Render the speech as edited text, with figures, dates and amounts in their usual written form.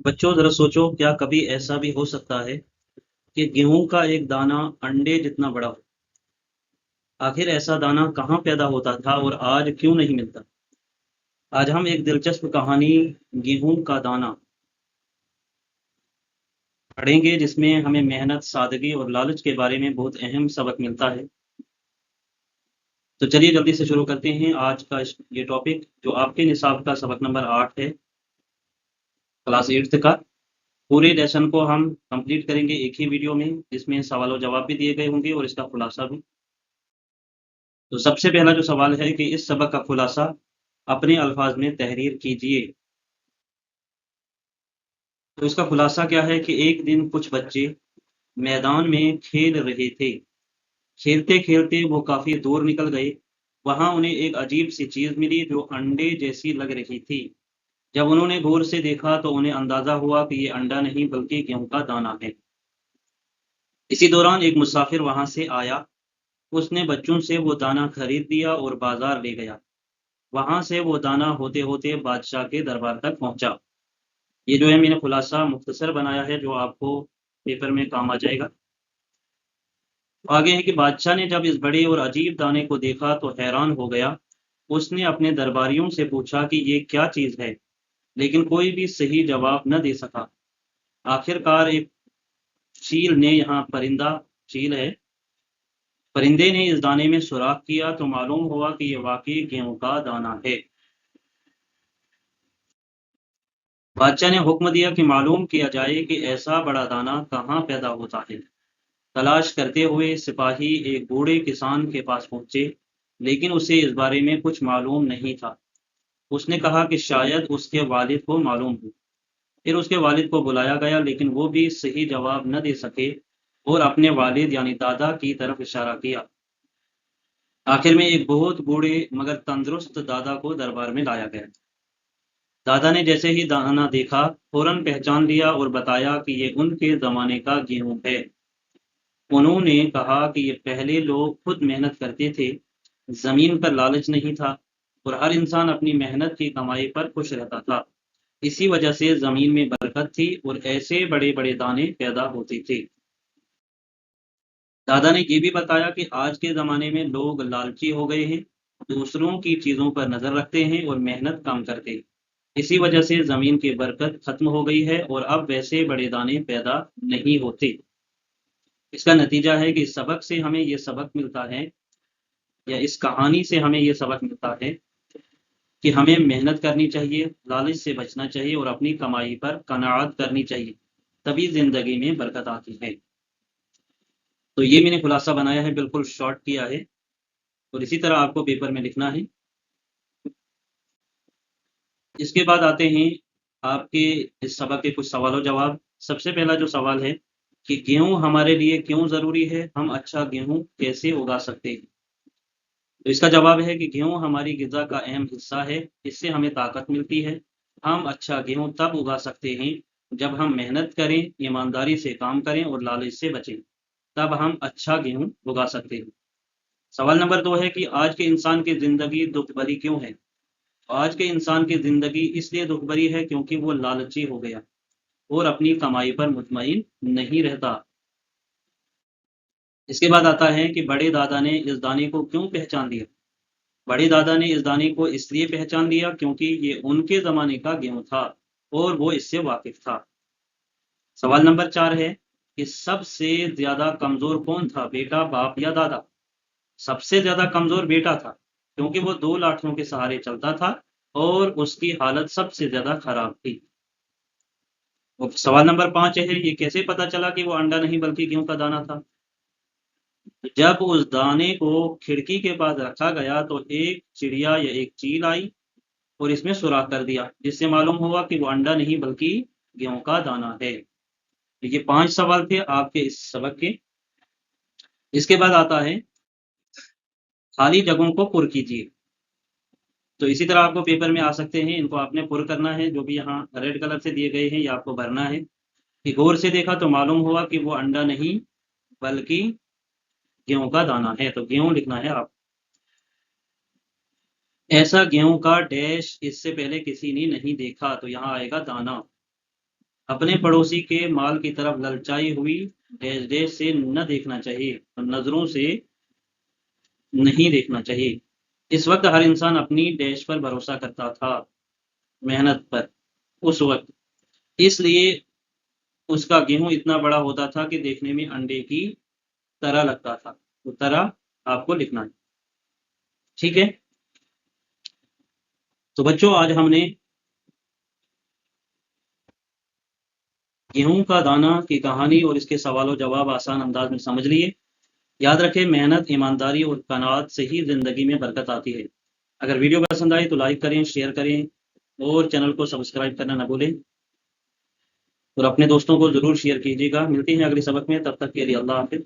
बच्चों जरा सोचो, क्या कभी ऐसा भी हो सकता है कि गेहूं का एक दाना अंडे जितना बड़ा हो? आखिर ऐसा दाना कहाँ पैदा होता था और आज क्यों नहीं मिलता? आज हम एक दिलचस्प कहानी गेहूं का दाना पढ़ेंगे, जिसमें हमें मेहनत, सादगी और लालच के बारे में बहुत अहम सबक मिलता है। तो चलिए जल्दी से शुरू करते हैं आज का ये टॉपिक, जो आपके निसाब का सबक नंबर 8 है, क्लास 8 का। पूरे लेसन को हम कंप्लीट करेंगे एक ही वीडियो में, जिसमें सवाल और जवाब भी दिए गए होंगे और इसका खुलासा भी। तो सबसे पहला जो सवाल है कि इस सबक का खुलासा अपने अल्फाज में तहरीर कीजिए। तो इसका खुलासा क्या है कि एक दिन कुछ बच्चे मैदान में खेल रहे थे। खेलते खेलते वो काफी दूर निकल गए। वहां उन्हें एक अजीब सी चीज मिली जो अंडे जैसी लग रही थी। जब उन्होंने गौर से देखा तो उन्हें अंदाजा हुआ कि ये अंडा नहीं बल्कि गेहूं का दाना है। इसी दौरान एक मुसाफिर वहां से आया। उसने बच्चों से वो दाना खरीद लिया और बाजार ले गया। वहां से वो दाना होते होते बादशाह के दरबार तक पहुंचा। ये जो है मैंने खुलासा मुख्तसर बनाया है, जो आपको पेपर में काम आ जाएगा। तो आगे है कि बादशाह ने जब इस बड़े और अजीब दाने को देखा तो हैरान हो गया। उसने अपने दरबारियों से पूछा कि ये क्या चीज है, लेकिन कोई भी सही जवाब न दे सका। आखिरकार एक चील ने यहाँ परिंदा चील है परिंदे ने इस दाने में सुराख किया तो मालूम हुआ कि ये वाकई गेहूं का दाना है। बादशाह ने हुक्म दिया कि मालूम किया जाए कि ऐसा बड़ा दाना कहाँ पैदा होता है। तलाश करते हुए सिपाही एक बूढ़े किसान के पास पहुंचे, लेकिन उसे इस बारे में कुछ मालूम नहीं था। उसने कहा कि शायद उसके वालिद को मालूम हो। फिर उसके वालिद को बुलाया गया, लेकिन वो भी सही जवाब न दे सके और अपने वालिद यानी दादा की तरफ इशारा किया। आखिर में एक बहुत बूढ़े मगर तंदुरुस्त दादा को दरबार में लाया गया। दादा ने जैसे ही दाना देखा, फौरन पहचान लिया और बताया कि ये उनके जमाने का गेहूं है। उन्होंने कहा कि ये पहले लोग खुद मेहनत करते थे, जमीन पर लालच नहीं था, और हर इंसान अपनी मेहनत की कमाई पर खुश रहता था। इसी वजह से जमीन में बरकत थी और ऐसे बड़े बड़े दाने पैदा होते थे। दादा ने ये भी बताया कि आज के जमाने में लोग लालची हो गए हैं, दूसरों की चीजों पर नजर रखते हैं और मेहनत कम करते हैं। इसी वजह से जमीन की बरकत खत्म हो गई है और अब वैसे बड़े दाने पैदा नहीं होते। इसका नतीजा है कि इस सबक से हमें ये सबक मिलता है, या इस कहानी से हमें ये सबक मिलता है कि हमें मेहनत करनी चाहिए, लालच से बचना चाहिए और अपनी कमाई पर कनाअत करनी चाहिए। तभी जिंदगी में बरकत आती है। तो ये मैंने खुलासा बनाया है, बिल्कुल शॉर्ट किया है, और इसी तरह आपको पेपर में लिखना है। इसके बाद आते हैं आपके इस सबक के कुछ सवालों जवाब। सबसे पहला जो सवाल है कि गेहूं हमारे लिए क्यों जरूरी है, हम अच्छा गेहूं कैसे उगा सकते हैं? तो इसका जवाब है कि गेहूं हमारी गिजा का अहम हिस्सा है। इससे हमें ताकत मिलती है। हम अच्छा गेहूं तब उगा सकते हैं जब हम मेहनत करें, ईमानदारी से काम करें और लालच से बचें। तब हम अच्छा गेहूं उगा सकते हैं। सवाल नंबर 2 है कि आज के इंसान की जिंदगी दुख भरी क्यों है? आज के इंसान की जिंदगी इसलिए दुख भरी है क्योंकि वो लालची हो गया और अपनी कमाई पर मुतमईन नहीं रहता। इसके बाद आता है कि बड़े दादा ने इस दाने को क्यों पहचान लिया? बड़े दादा ने इस दाने को इसलिए पहचान लिया क्योंकि ये उनके जमाने का गेहूं था और वो इससे वाकिफ था। सवाल नंबर 4 है कि सबसे ज्यादा कमजोर कौन था, बेटा, बाप या दादा? सबसे ज्यादा कमजोर बेटा था, क्योंकि वो दो लाठियों के सहारे चलता था और उसकी हालत सबसे ज्यादा खराब थी। और सवाल नंबर 5 है, ये कैसे पता चला कि वो अंडा नहीं बल्कि गेहूं का दाना था? जब उस दाने को खिड़की के पास रखा गया तो एक चिड़िया या एक चील आई और इसमें सुराख कर दिया, जिससे मालूम हुआ कि वो अंडा नहीं बल्कि गेहूं का दाना है। ये 5 सवाल थे आपके इस सबक के। इसके बाद आता है खाली जगहों को पुर कीजिए। तो इसी तरह आपको पेपर में आ सकते हैं, इनको आपने पुर करना है। जो भी यहाँ रेड कलर से दिए गए हैं, ये आपको भरना है कि गौर से देखा तो मालूम हुआ कि वो अंडा नहीं बल्कि गेहूं का दाना है। तो गेहूं लिखना है आप। ऐसा गेहूं का डैश इससे पहले किसी ने नहीं देखा, तो यहाँ आएगा दाना। اپنے پڑوسی کے مال کی طرف للچائی ہوئی ڈیش ڈیش سے نہ دیکھنا چاہیے اور نظروں سے نہیں دیکھنا چاہیے۔ اس وقت ہر انسان اپنی ڈیش پر بھروسہ کرتا تھا، محنت پر۔ اس وقت اس لیے اس کا گیہوں اتنا بڑا ہوتا تھا کہ دیکھنے میں انڈے کی طرح لگتا تھا۔ وہ طرح آپ کو لکھنا ہے، ٹھیک ہے؟ تو بچوں آج ہم نے گیہوں کا دانہ کی کہانی اور اس کے سوال و جواب آسان انداز میں سمجھ لیے۔ یاد رکھیں، محنت، ایمانداری اور قناعت سے ہی زندگی میں برکت آتی ہے۔ اگر ویڈیو پسند آئی تو لائک کریں، شیئر کریں اور چینل کو سبسکرائب کرنا نہ بھولیں، اور اپنے دوستوں کو ضرور شیئر کیجیے گا۔ ملتے ہیں اگلے سبق میں، تب تک کے لیے اللہ حافظ۔